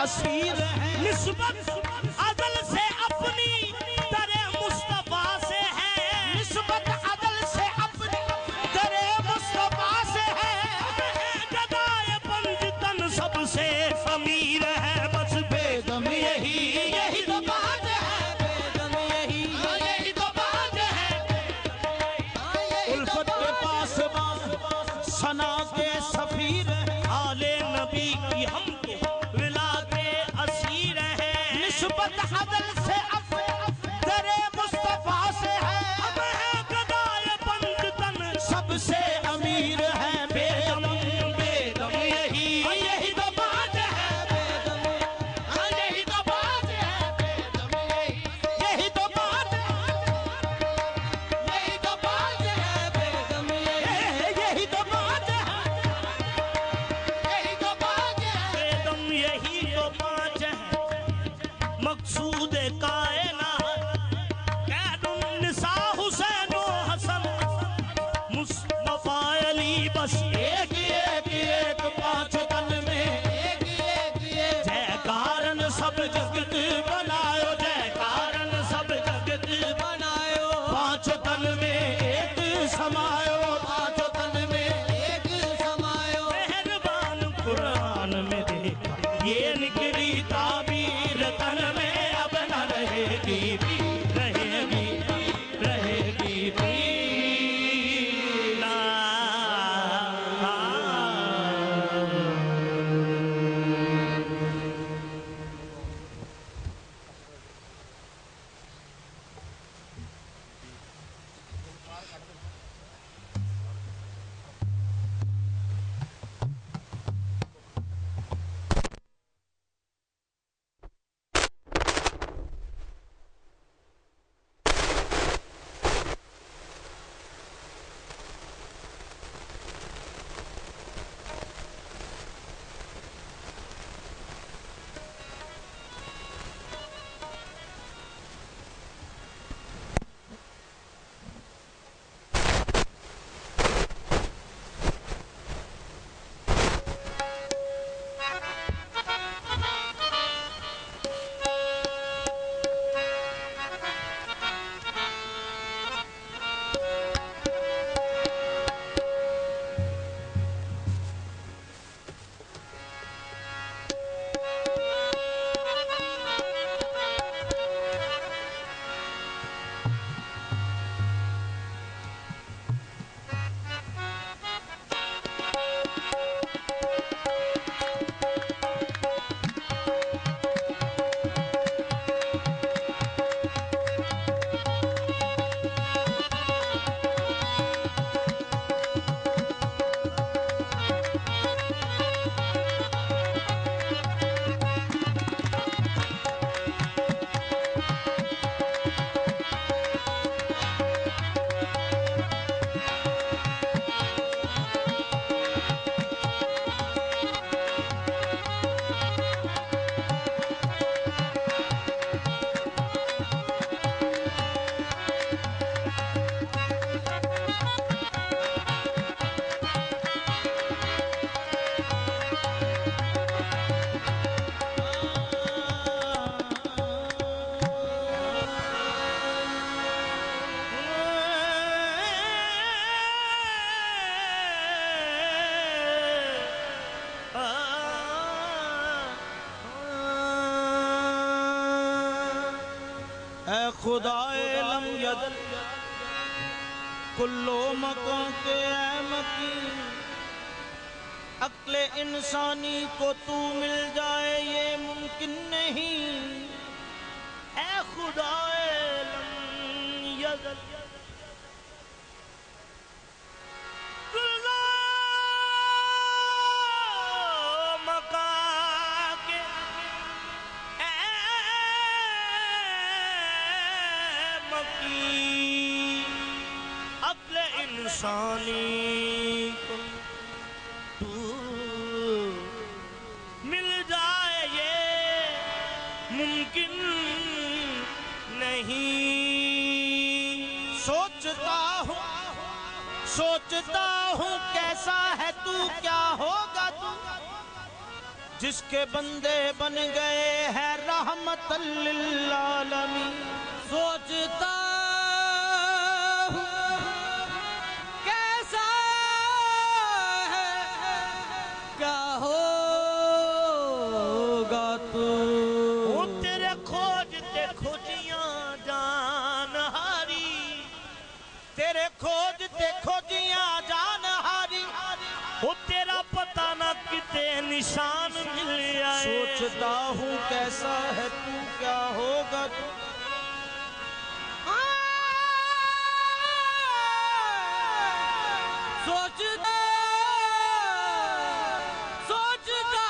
Asir हैं। निस्बत अदल से अपनी दरे मुस्तफा से है, निस्बत अदल से अपनी दरे मुस्तफा से है। गदाए पंजतन सबसे अमीर है, बस बेदम यही यही तो बात है, बेदम यही यही तो बात है। उल्फत के पास सना के सफीर हैं। आले नबी की हम तो विला के असीर हैं। निस्बत अदल से दरे मुस्तफा से है, अब है गदाए पंजतन सबसे अमीर है। बेदम बेदम यही यही तो बात है, बेदम यही तो बात है, बेदम यही तो बात है, यही तो बात है, बेदम यही तो बात है, यही तो बात है। बेदम यही तो पाँच है मकसूद कायनात। कैदुन्निसा हुसैन व हसन मुस्तफा अली, बस एक एक एक पांच तन में एक एक एक जय कारण सब जगत बनायो, जय कारण सब जगत बनायो। पांच तन में एक समायो, पांच तन में एक समायो। मेहरबान कुरान में देखा ये निकली ताबीर, तन में अब न रहेगी रहेगी रहेगी ना खुदाए लम यदल कुल्लो मकां के मकी, अक्ले इंसानी को तू मिल जाए ये मुमकिन नहीं। ऐ खुदाए लम यदल इंसानी को तू मिल जाए ये मुमकिन नहीं। सोचता हूँ कैसा है तू, क्या होगा तू जिसके बंदे बन गए हैं रहमतल लिल आलमीन। सोचता हूँ कैसा है, क्या होगा तू। वो तेरे खोजते खोजियां जान हारी, तेरे खोजते खोजियां जान हारी। वो तेरा पता ना कितने निशान मिल आए। सोचता हूँ कैसा है तू, क्या होगा तू। सोचता सोचता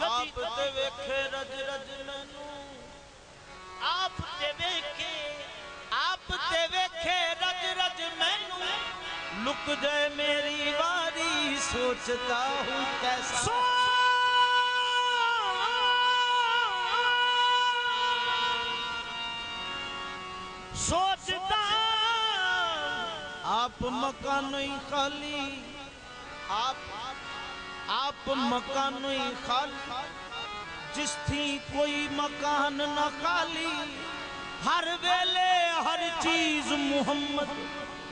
आप ते वेखे रज रज मैनू, आप ते वेखे रज रज मैनू। लुक जाए मेरी बारी, सोचता हूँ कैसा। सोचता आप मकान ही खाली, आप मकान ही खाली। जिस थी कोई मकान न खाली, हर वेले हर चीज मुहम्मद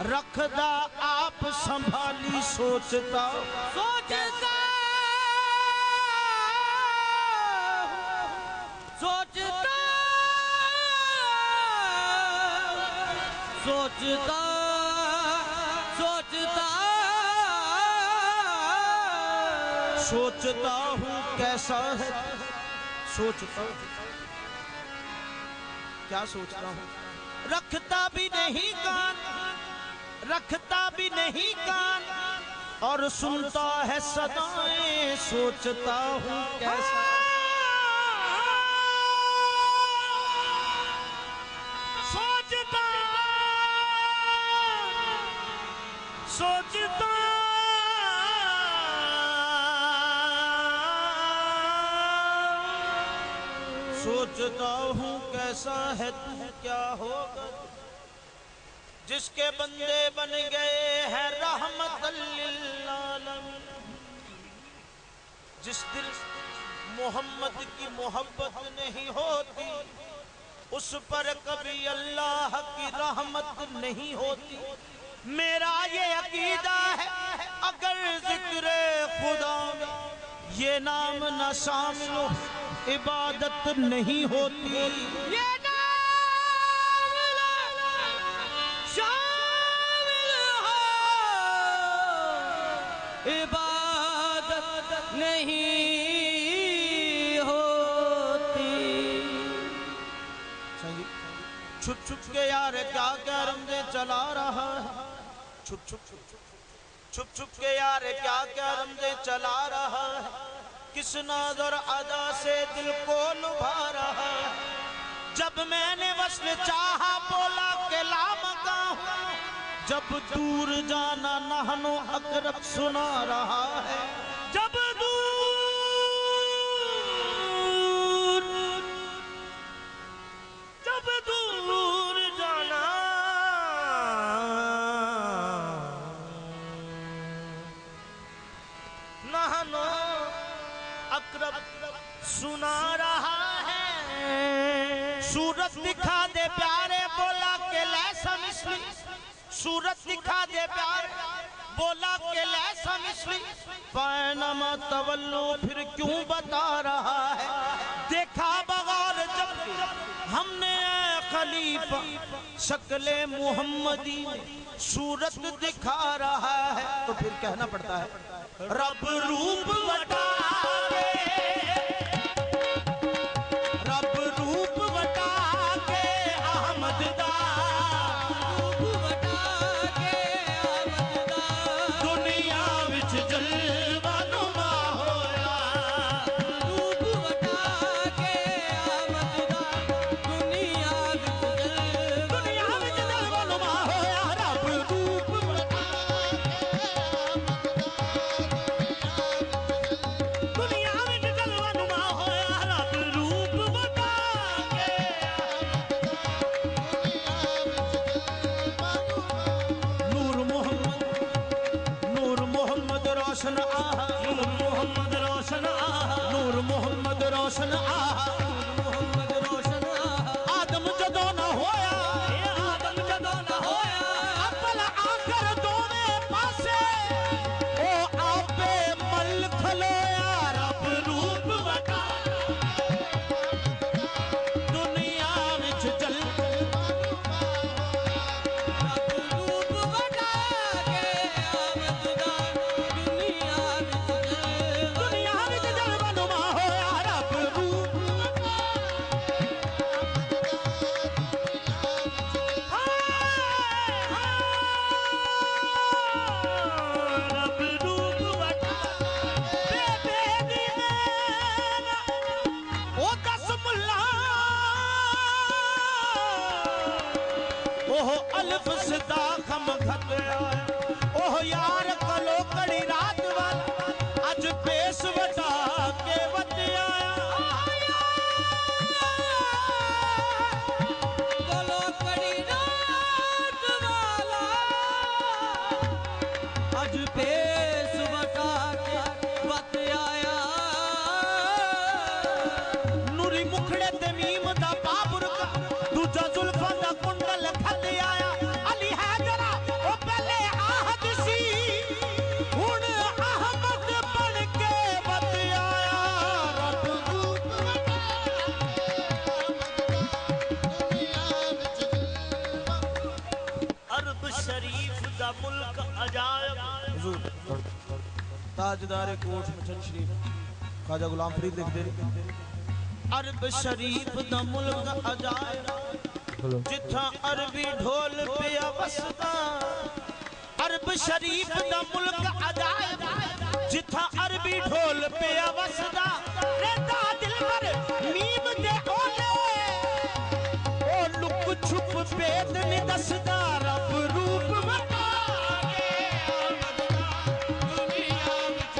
रखदा आप संभाली। सोचता सोचता सोचता सोचता सोचता हूँ कैसा है, सोचता हूँ क्या सोचता हूँ। रखता भी नहीं कान, रखता भी नहीं कान, और सुनता है सदाएं। सोचता हूँ कैसा। सोचता सोचता सोचता हूँ कैसा है तू, क्या होगा। जिसके बंदे बन गए हैं रहमतल लिल आलमीन। जिस दिल मोहम्मद की मोहब्बत नहीं होती, उस पर कभी अल्लाह की रहमत नहीं होती। मेरा ये अकीदा है, अगर जिक्र खुदा में ये नाम न शामिल हो, इबादत नहीं होती। ये नाम शामिल हो, इबादत नहीं होती। छुप छुप के यार क्या क्या रमजे चला रहा है। छुप छुप के यार क्या क्या रमजे चला रहा है। किस नाज़र अदा से दिल को लुभा रहा है। जब मैंने वस्ल चाहा बोला के लामका हूँ, जब दूर जाना नहनो अकरब सुना रहा है। जब दूर जाना नहनो अकरब सुना रहा है। सूरत दिखा दे प्यारे बोला के लैसा मिस्ली। सूरत दिखा दे प्यारे बोला के लैसा मिस्ली। पैनमा तवल्लो फिर क्यों बता रहा है। देखा बगौर जब हमने खलीफा शक्ले मुहम्मदी सूरत दिखा रहा है, तो फिर कहना पड़ता है रब रूप वटावे, रब रूप वटावे अहमद दा, रूप वटाके अहमद दा, दुनिया विच जलवा नुमा होया। रूप वटाके अहमद दा, दुनिया विच जलवा नुमा होया। रब रूप दुनिया विच जलवा रोशन आहा, नूर मोहम्मद रोशन आहा, नूर मोहम्मद रोशन आहा, मोहम्मद रोशन आहा। आदम जदों ना होया, ये आदम जदों ना होया, अव्वल आखिर दोवें पासे ओ आपे मल खलोया। रब रूप वटा दुनिया विच जल, रब रूप वटा के आमददा दुनिया विच दुनिया विच जलवा नुमा होया। रब रूप रब रूप वटा बेबे दी नैना ओ दस मुल्ला ओह अल्फ सदा खम खत ओह यार कलो कड़ी रात वाल अज पेश वटा के वत आया। बोलो कड़ी रात वाला अज पेश वटा के वत आया। नूरी मुखड़े ते मीम दा बाबुर का दूजा जुल्फां दा कुंडल खत आया। अली हैदरा ओ पहले आहद सी हुण अहमद बन के वत आया। रब रूप अरब शरीफ दा मुल्क अजायब। हुजूर ताजदार कोट मचन शरीफ ख्वाजा गुलाम फरीद लिखते अरब शरीफ दा मुल्क अजायब जिथा अरबी ढोल पिया वसदा। अरब शरीफ दा मुल्क अजायब जिथा अरबी ढोल पिया वसदा। रेता दिलबर नीम दे ओले ओ लुक छुप भेद नहीं दसदा। रब रूप वटा के दुनिया विच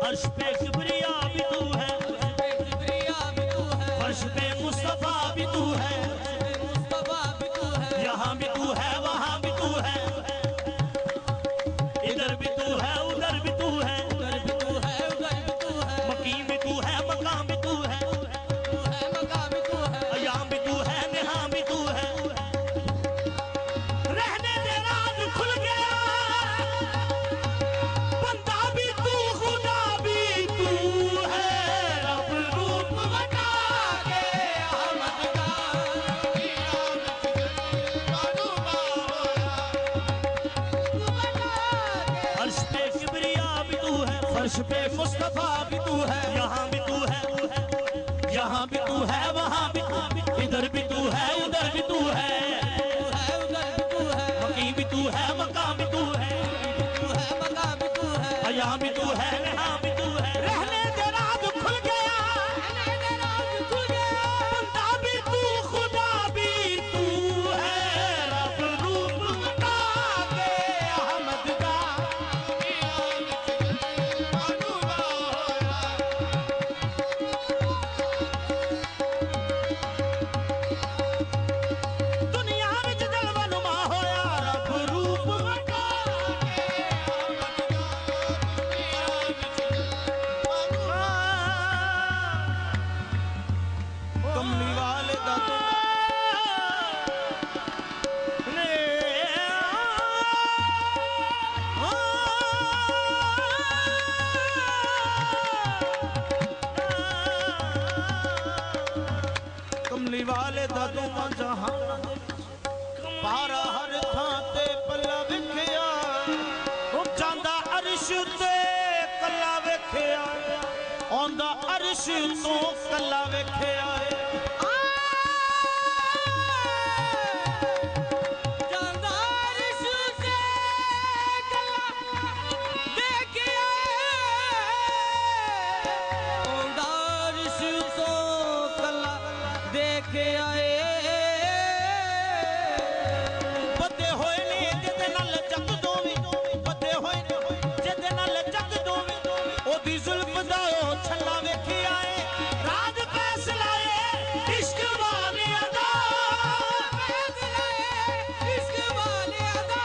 अर्श पे किबरिया भी तू है, किबरिया भी तू है, फर्श पे मुस्तफा भी तू है, मुस्तफा भी तू है, यहाँ भी तू है वहाँ भी तू है, इधर भी तू है उधर भी तू है, उधर भी तू है उधर भी तू है, मकीम भी तू है मकाम भी तू है, मकाम भी तू है, यहाँ भी तू है यहाँ भी तू है। रहने दे राज खुल गया बंदा भी तू खुदा भी तू है। रब रूप वटा के अहमद का अर्श पे किबरिया भी तू है, फर्श पे मुस्तफा भी तू है, यहाँ भी तू है, यहाँ भी तू है वहाँ भी तू, इधर भी तू है उधर भी तू है, उधर भी तू है, मकीम भी तू है मकाम भी तू है, मकाम भी तू है, यहाँ भी तू है यहाँ भी तू है। रहने दे राज खुल गया बंदा भी तू खुदा भी तू है। रब रूप वटा के अहमद का दुनिया विच जलवा नुमा होया। रब रूप वटा कमली वाले दा कमली वाले दा दोवां जहां पारा हर थां ते पल्ला विखिया जांदा अरश ते कल्ला वेखिया आंदा अरश तो कल्ला वेखिया। बदे होए ने जिदे नाल जग दोवी बदे होए ने जिदे नाल जग दोवी ओदी जुल्फ दा ओ छल्ला वेखिया ए राज फैसला ए इश्क वाले अदा फैसला ए इश्क वाले अदा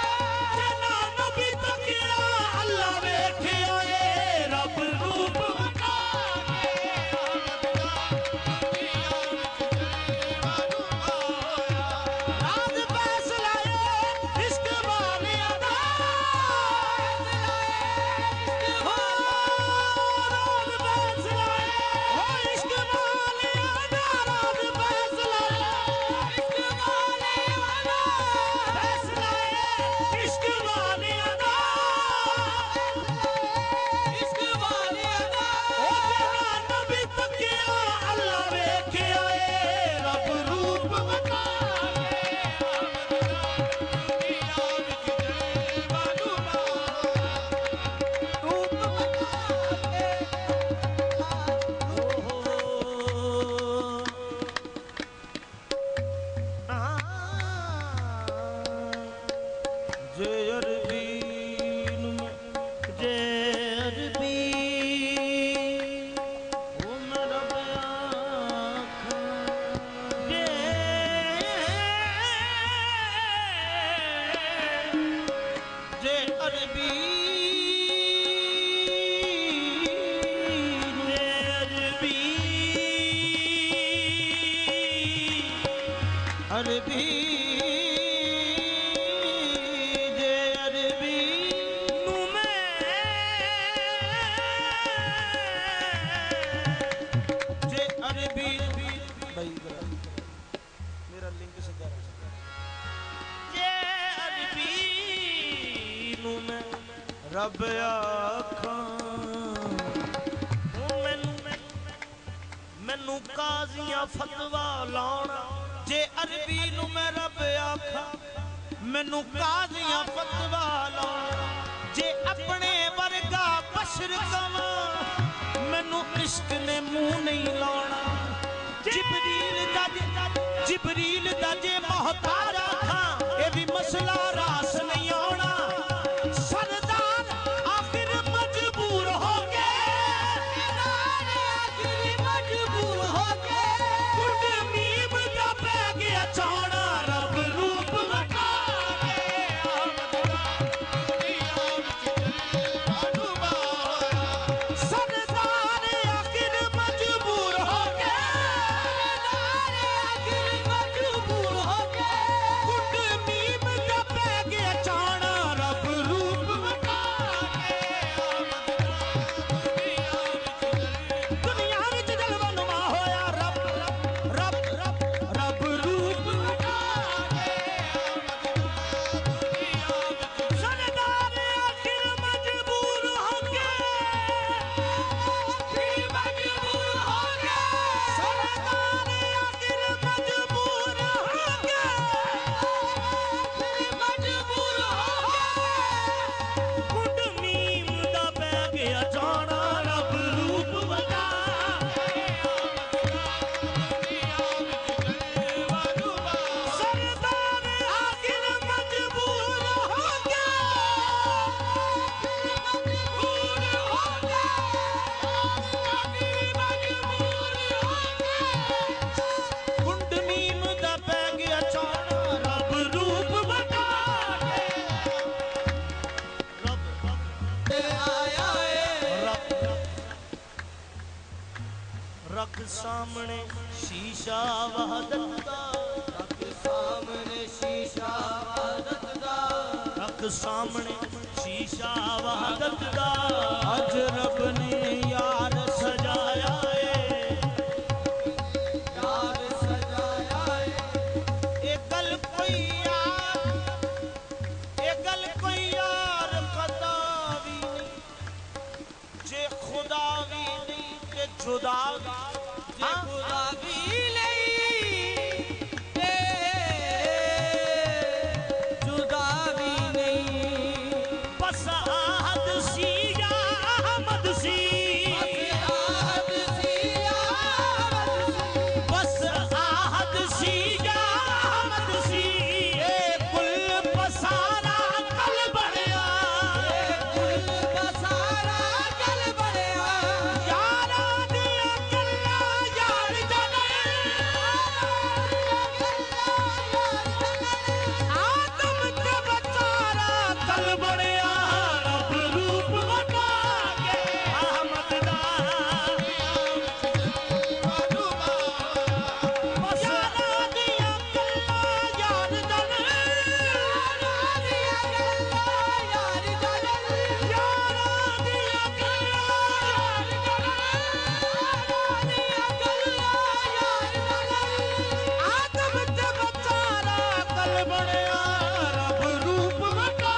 अरबी जे अरबी नू मैं जे अरबी भाई मेरा लिंक से जा रहा जे अरबी नू मैं रब आखां मैनू काजियां फतवा लाउणा जे अरबी नू मैं रब आखां मैनू काजियां फतवा लाउणा जे अपने वर्गा बशर कवां मैनू इश्क ने मुंह नहीं लाउणा जिबरील दा जे मोहताज आखां ए भी मसला रास नहीं आउणा सरदार आखिर मजबूर हो गए मजबूर हो गए कुड मीम दा पै गया चाणा रब रूप वखा सरदार आखिर मजबूर हो मजबूर हो गए कुड मीम दा पै गया चाणा रब रूप दुनिया विच जलवा नुमा होया रब रब रब रब रूप सरदार आखिर मजबूर हो गए मजबूर हो गए सरदार आखिर मजबूर हो गए मजबूर हो गए कुड मीम दा पै गया चाणा रब रूप वखा सरदार आखिर मजबूर हो कुंड मीम दा पै गया चाणा रब रूप वखा रख सामने शीशा वहदत दा रख सामने शीशा वहदत दा रख सामने शीशा वहदत दा अज रब ने यार सजाया यार सजाया ए गल कोई यार कदा भी नहीं जे खुदा भी नहीं ते जुदा भी जे खुदा भी नहीं ते जुदा भी नहीं बस आहद सी या अहमद सी बस आहद सी या अहमद सी ए कुल सारा कल बढ़िया यारा दिया गल्ला यार जाने आदम ते बचारा कल बड़िया रब रूप वखा के अहमद दा यारा दिया गल्ला यार जाने आदम ते बचारा कल बड़िया रब रूप वखा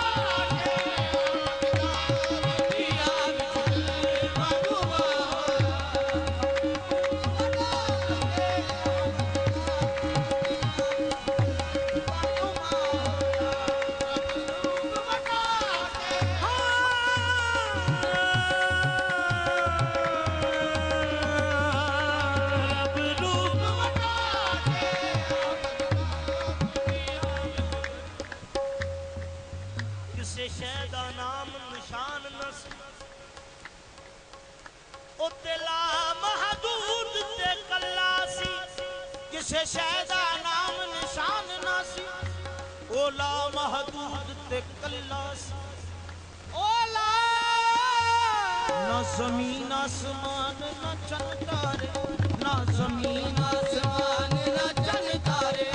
रब रूप किसे शै दा नाम निशान न सी ओ तेला महदूद ते कल्ला सी किसे शै दा नाम निशान ना सी ओला महदूद ते कल्ला सी ओला न जमीन आसमान न चंद तारे न जमीन आसमान न चंद तारे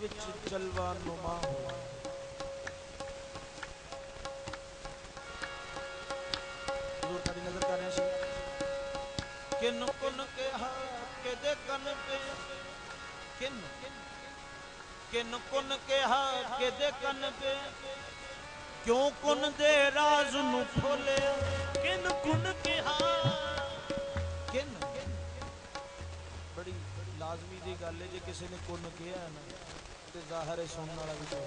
विच जलवा नुमा होया। हुजूर ताड़ी नजर कर रहे हैं किन कुन कहा के दे कन पे किन कुन कहा के दे कन पे क्यों कुन दे राज नु खोले किन कुन कहा किन बड़ी लाजमी दी गल है जे किसी ने कुन कहा है ना ते जाहिर है सुनने वाला भी तो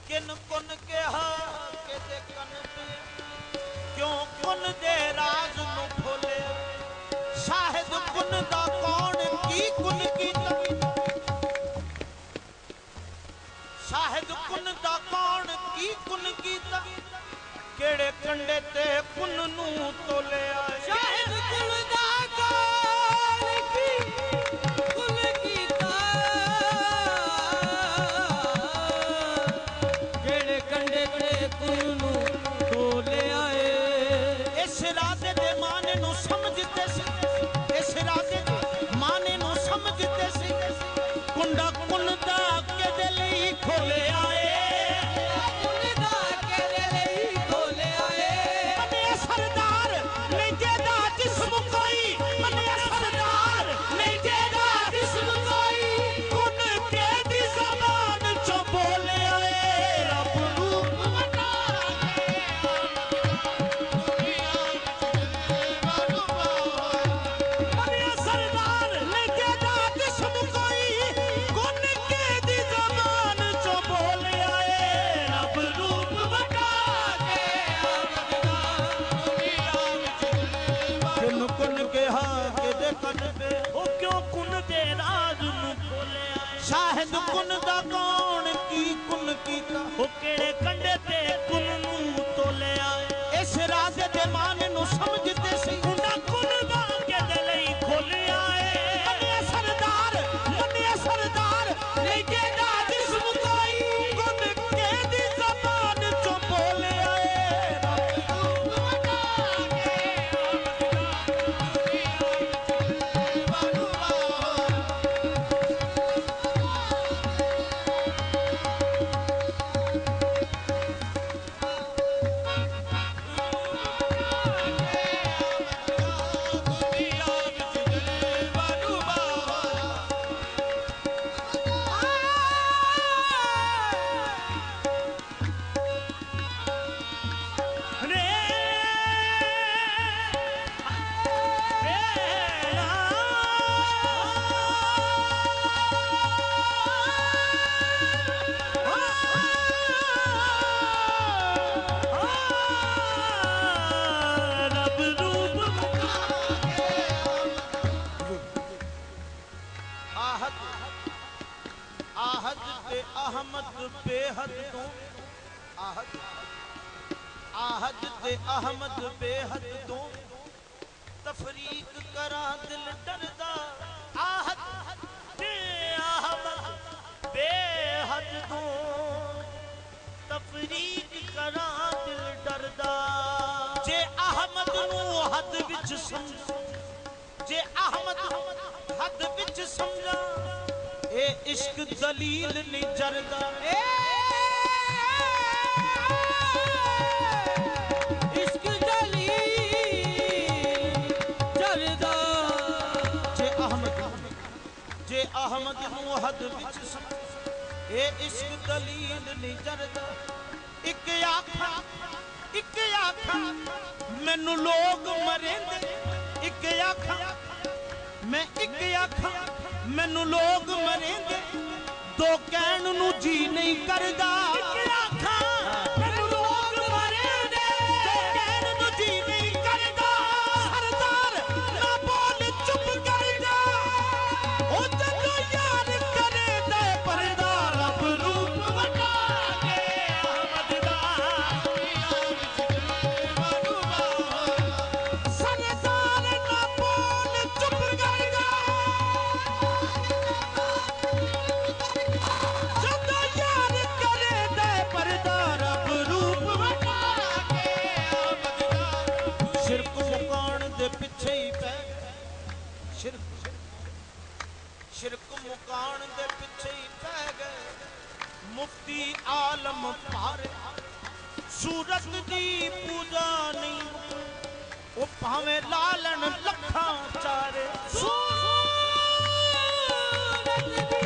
किन कुन कहा के दे कन पे क्यों कुन दे राज नु खोले शाहिद कुन दा कौन की कुन कीता शाहिद कुन दा कौन की कुन कीता केड़े कंडे ते कुन नू तोले आए शाहिद कुन दा कौन की कुन कीता केड़े कंडे ते कुन नू तोले आए। इस राजे दे माने नू समझते सी इस राजे दे माने नू समझते सी कुंडा कुन दा के दे लई खोले आए कुन दा के दे लई खोले आए। मने सरदार नहीं जेदा जिस्म कोई मने सरदार नहीं जेदा जिस्म कोई कुन के दी ज़बान चो बोले आए रब रूप बना मने सरदार नहीं जेदा जिस्म कोई कुन के दी ज़बान चो बोले आए रब रूप बना किन कुन कहा के दे कन पे ओ क्यों कुन दे राज नू खोले आए। शाहिद कुन दा कौन की कुन कीता ओ केड़े कंडे ते कुन नू तोले आए। इस राजे दे माने नू समझते सी कुंडा कुन दा के दे लई खोले आए। मने सरदार नहीं जेदा जिस्म कोई कुन के दी ज़बान चो बोले आए रे रे रब रूप आहद आहद ते अहमद बेहद तो आहद आहद ते अहमद बेहद तो तफरीक करा दिल डरदा आहद ते अहमद बेहद तो तफरीक करा दिल डरदा। जे अहमद नू हद विच समझ जे अहमद हद विच समझा ए इश्क दलील नहीं जरदा इश्क दलील जरदा। जे अहमद नू हद विच समझ ए इश्क दलील नहीं जरदा एक आखा मैनू लोग मरेंदे एक आखा मैं एक आखा मैनू लोग मरेंगे दो कहन नू जी नहीं करदा एक आखा मैनू लोग मरेंगे दो कहन नू जी नहीं करदा सरदार ना बोल चुप कर जा ओ जदों यार करे दे पर्दा रब रूप बना के अहमद दा सरदार ना बोल चुप कर जा जदों यार करे दे पर्दा रब रूप बना के अहमद दा शिरक मुकान दे पिछे ही पै शिरक मुकान दे पिछे ही पै गए मुफ्ती आलम पारे सूरत दी पूजा नहीं वो भावे लालन लखा चारे सूरत दी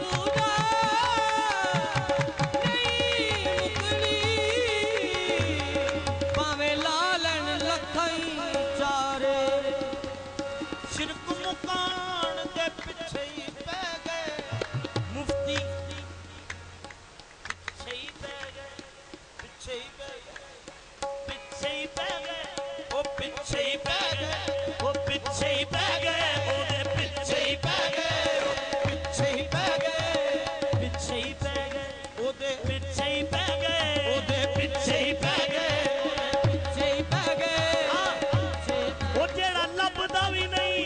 पूजा नहीं मुकनी भावे लालन लखा चारे शिरक मुकान दे पिछे ही पै गए मुफ्ती पिछे ही पै गए पिछे ही पै गए पिछे ही पै गए ओ पिछे ही पै गए ओ पिछे ही पै गए ओदे पिछे ही पै गए पिछे ही पै गए पिछे ही पै गए ओदे पिछे ही पै गए ओदे पिछे ही पै गए पिछे ही पै गए ओ जेड़ा लभदा भी नहीं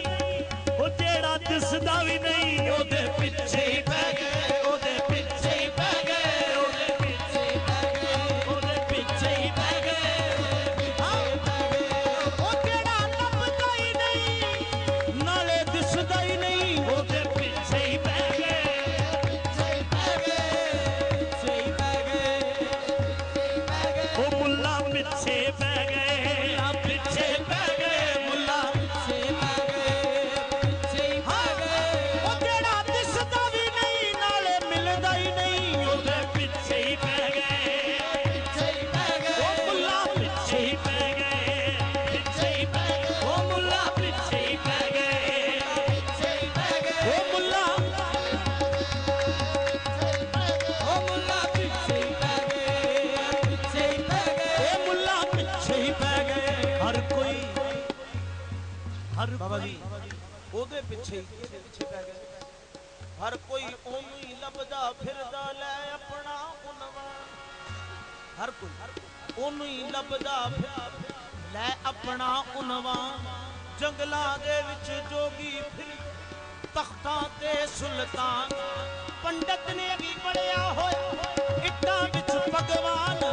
ओ जेड़ा दिसदा भी नहीं ओदे पिछे ही पै गए ओदे पिछे ही पै गए ओदे पिछे ही पै गए ओदे पिछे ही पै गए ओ जेड़ा लभदा ही नहीं नाले दिसदा ही नहीं ओदे पिछे ही पै गए पिछे ही पै गए पिछे ही पै गए ओ मुल्ला पिछे पै गए पिछे पै गए मुल्ला पिछे पै गए पिछे ही पै गए ओ जेड़ा दिसदा भी नहीं नाले मिलदा ही नहीं ओदे पिछे ही पै गए पिछे ही पै गए ओ मुल्ला पिछे ही पै गए पिछे ही पै गए ओ मुल्ला पिछे ही पै गए पिछे ही पै गए ओ मुल्ला ओ मुल्ला पिछे ही पै गए पिछे ही पै गए ए मुल्ला पिछे ही पै गए हर कोई हर बाबा जी ओदे पिछे पै गए हर कोई ओनू ही लभदा फिरदा ले अपना उनवान हर कोई ओनू ही लभदा ले अपना उनवान जंगलां दे विच जोगी फिर तख्तां ते सुल्तान पंडित ने भी पढ़िया होया इट्टां विच भगवान